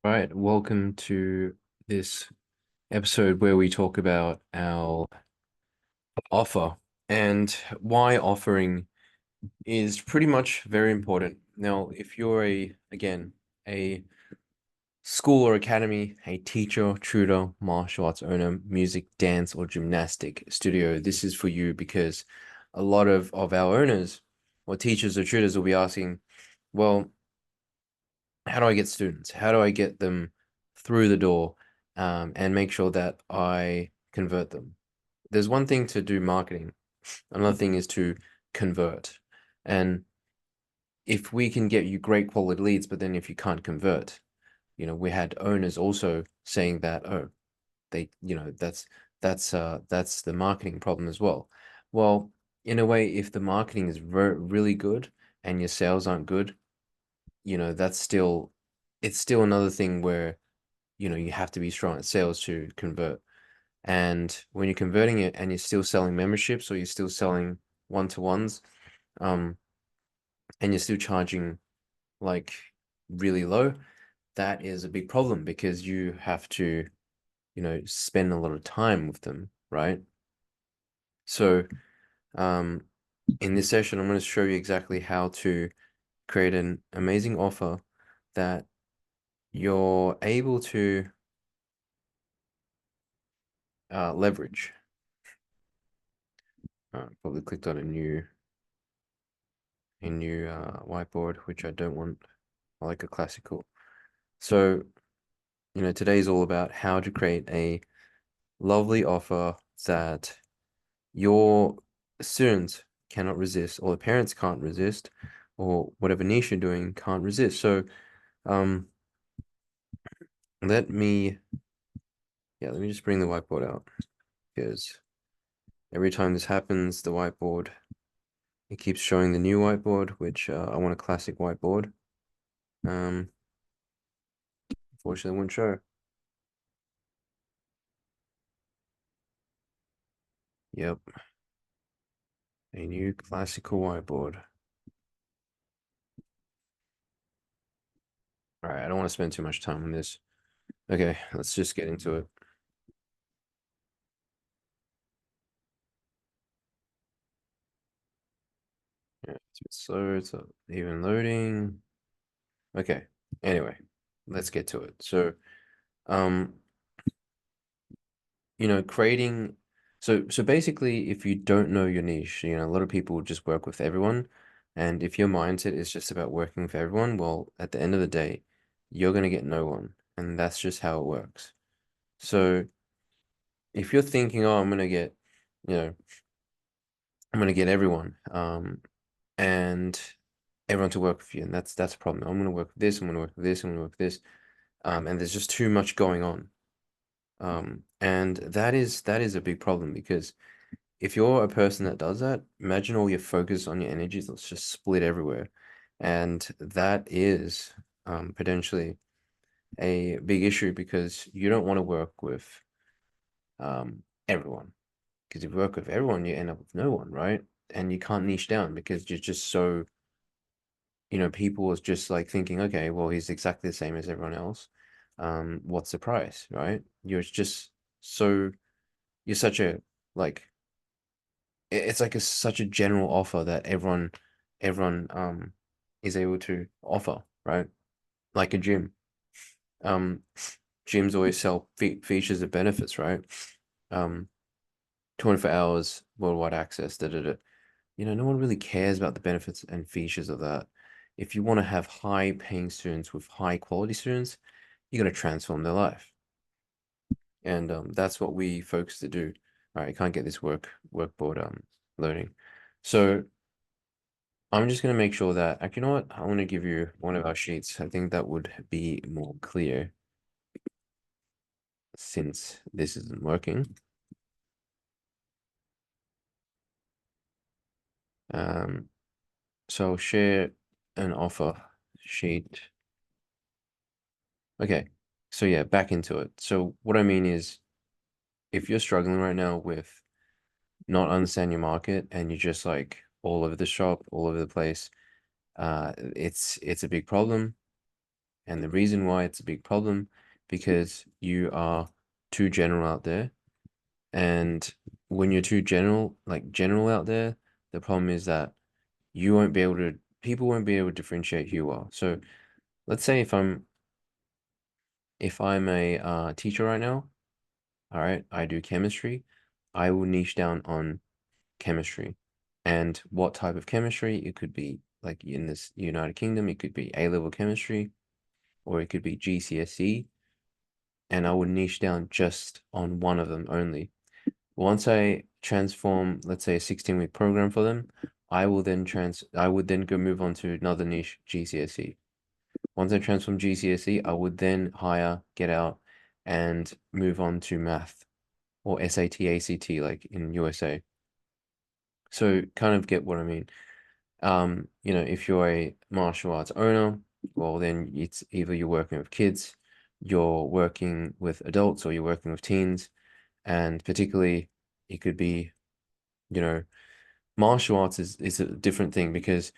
Right, welcome to this episode where we talk about our offer and why offering is pretty much very important. Now, if you're a school or academy, a teacher, tutor, martial arts owner, music, dance, or gymnastic studio, this is for you because a lot of our owners or teachers or tutors will be asking, well, how do I get students? How do I get them through the door, and make sure that I convert them? There's one thing to do marketing, another thing is to convert. And if we can get you great quality leads, but then if you can't convert, we had owners also saying that, oh, that's the marketing problem as well. Well, in a way, if the marketing is really good and your sales aren't good, that's still it's still another thing where you have to be strong at sales to convert. And when you're converting it and you're still selling memberships or you're still selling one-to-ones, um, and you're still charging like really low, that is a big problem because you have to, spend a lot of time with them, right? So, um, in this session, I'm going to show you exactly how to create an amazing offer that you're able to leverage. Probably clicked on a new whiteboard, which I don't want. I like a classical. So, today's all about how to create a lovely offer that your students cannot resist, or the parents can't resist, or whatever niche you're doing can't resist. So, um, let me, let me just bring the whiteboard out because every time this happens, the whiteboard, it keeps showing the new whiteboard, which I want a classic whiteboard. Unfortunately, it won't show. Yep, a new classical whiteboard. All right, I don't want to spend too much time on this. Okay, let's just get into it. Yeah, it's a bit slow, it's not even loading. Okay, anyway, let's get to it. So, um, creating so basically if you don't know your niche, a lot of people just work with everyone. And if your mindset is just about working with everyone, well, at the end of the day, you're gonna get no one. And that's just how it works. So if you're thinking, oh, you know, I'm gonna get everyone, and everyone to work with you, and that's a problem. I'm gonna work with this, I'm gonna work with this, I'm gonna work with this, and there's just too much going on. And that is a big problem because if you're a person that does that, imagine all your focus on your energies, let's just split everywhere. And that is potentially a big issue because you don't want to work with everyone. Because if you work with everyone, you end up with no one, right? And you can't niche down because you're just so, people is just like thinking, okay, well, he's exactly the same as everyone else. What's the price, right? You're just so, you're such a, like, it's like such a general offer that everyone is able to offer, right? Like a gym. Um, Gyms always sell features and benefits, right? Um, 24 hours worldwide access, da da da. No one really cares about the benefits and features of that. If you want to have high paying students with high quality students, you got to transform their life. And that's what we focus to do. All right, I can't get this workboard loading. So I'm just going to make sure that, you know what? I want to give you one of our sheets. I think that would be more clear since this isn't working. Um, so I'll share an offer sheet. Okay, so yeah, back into it. So what I mean is, if you're struggling right now with not understanding your market and you're just like all over the shop, all over the place, it's a big problem. And the reason why it's a big problem, because you are too general out there. And when you're too general, like general out there, the problem is that people won't be able to differentiate who you are. So let's say if I'm a teacher right now, all right, I do chemistry, I will niche down on chemistry. And what type of chemistry? It could be like in this United Kingdom, it could be A-level chemistry, or it could be GCSE, and I would niche down just on one of them only. Once I transform, let's say a 16-week program for them, I would then go move on to another niche, GCSE. Once I transform GCSE, I would then get out and move on to math or SAT, ACT, like in USA. So kind of get what I mean. If you're a martial arts owner, well, then it's either you're working with kids, you're working with adults, or you're working with teens. And particularly, it could be, you know, martial arts is a different thing because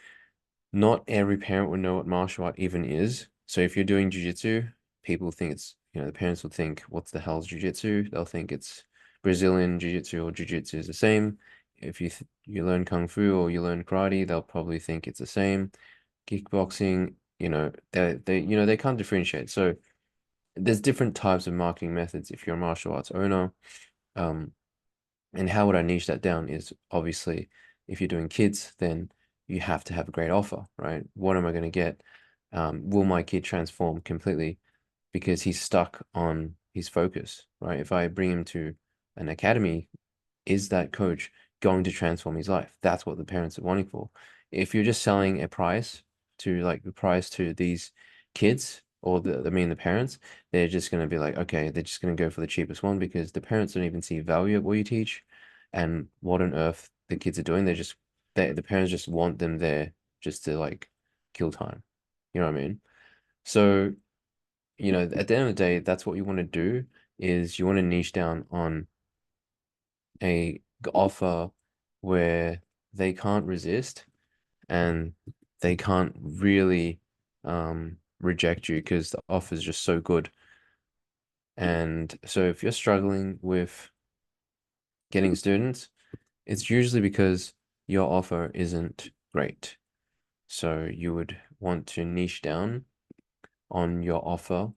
not every parent would know what martial art even is. So if you're doing jiu-jitsu, people think the parents will think, what the hell is jiu-jitsu? They'll think it's Brazilian jiu-jitsu or jiu-jitsu is the same. If you learn kung fu or you learn karate, they'll probably think it's the same. Kickboxing, they can't differentiate. So there's different types of marketing methods if you're a martial arts owner. Um, and how would I niche that down is obviously if you're doing kids, then you have to have a great offer, right? What am I going to get? Will my kid transform completely because he's stuck on his focus, right? If I bring him to an academy, is that coach going to transform his life? That's what the parents are wanting for. If you're just selling a price to these kids or the parents, they're just going to be like, okay, they're just going to go for the cheapest one because the parents don't even see value of what you teach and what on earth the kids are doing. The parents just want them there just to like kill time. You know what I mean? So, at the end of the day, that's what you want to do is you want to niche down on a offer where they can't resist and they can't really reject you because the offer is just so good. And so if you're struggling with getting students, it's usually because your offer isn't great. So you would want to niche down on your offer,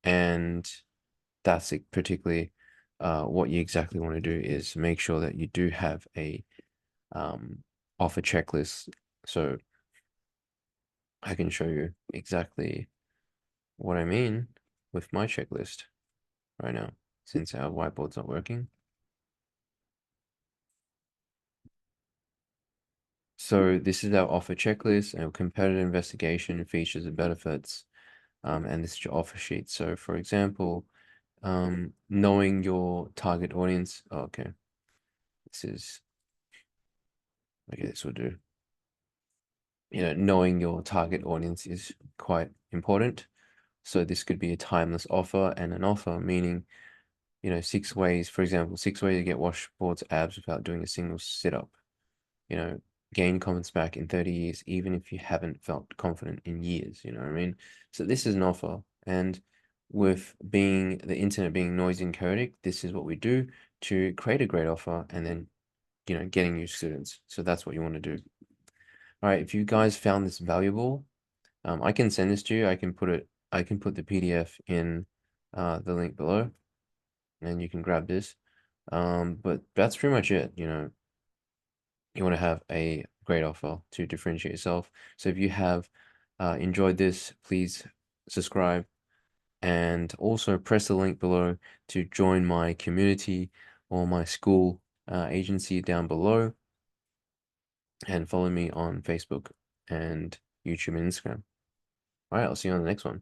and that's particularly what you exactly want to do is make sure that you do have a offer checklist. So I can show you exactly what I mean with my checklist right now, since our whiteboard's not working. So this is our offer checklist, our competitive investigation, features and benefits, and this is your offer sheet. So for example, knowing your target audience. Oh, okay, this will do. Knowing your target audience is quite important. So this could be a timeless offer, and an offer meaning, 6 ways, for example, 6 ways to get washboards abs without doing a single sit-up. Gain confidence back in 30 years, even if you haven't felt confident in years, you know what I mean? So this is an offer. And with the internet being noisy and chaotic, this is what we do to create a great offer and then, getting you students. So that's what you want to do. All right, if you guys found this valuable, I can send this to you. I can put the PDF in the link below and you can grab this. But that's pretty much it. You want to have a great offer to differentiate yourself. So if you have enjoyed this, please subscribe and also press the link below to join my community or my school agency down below, and follow me on Facebook and YouTube and Instagram. All right, I'll see you on the next one.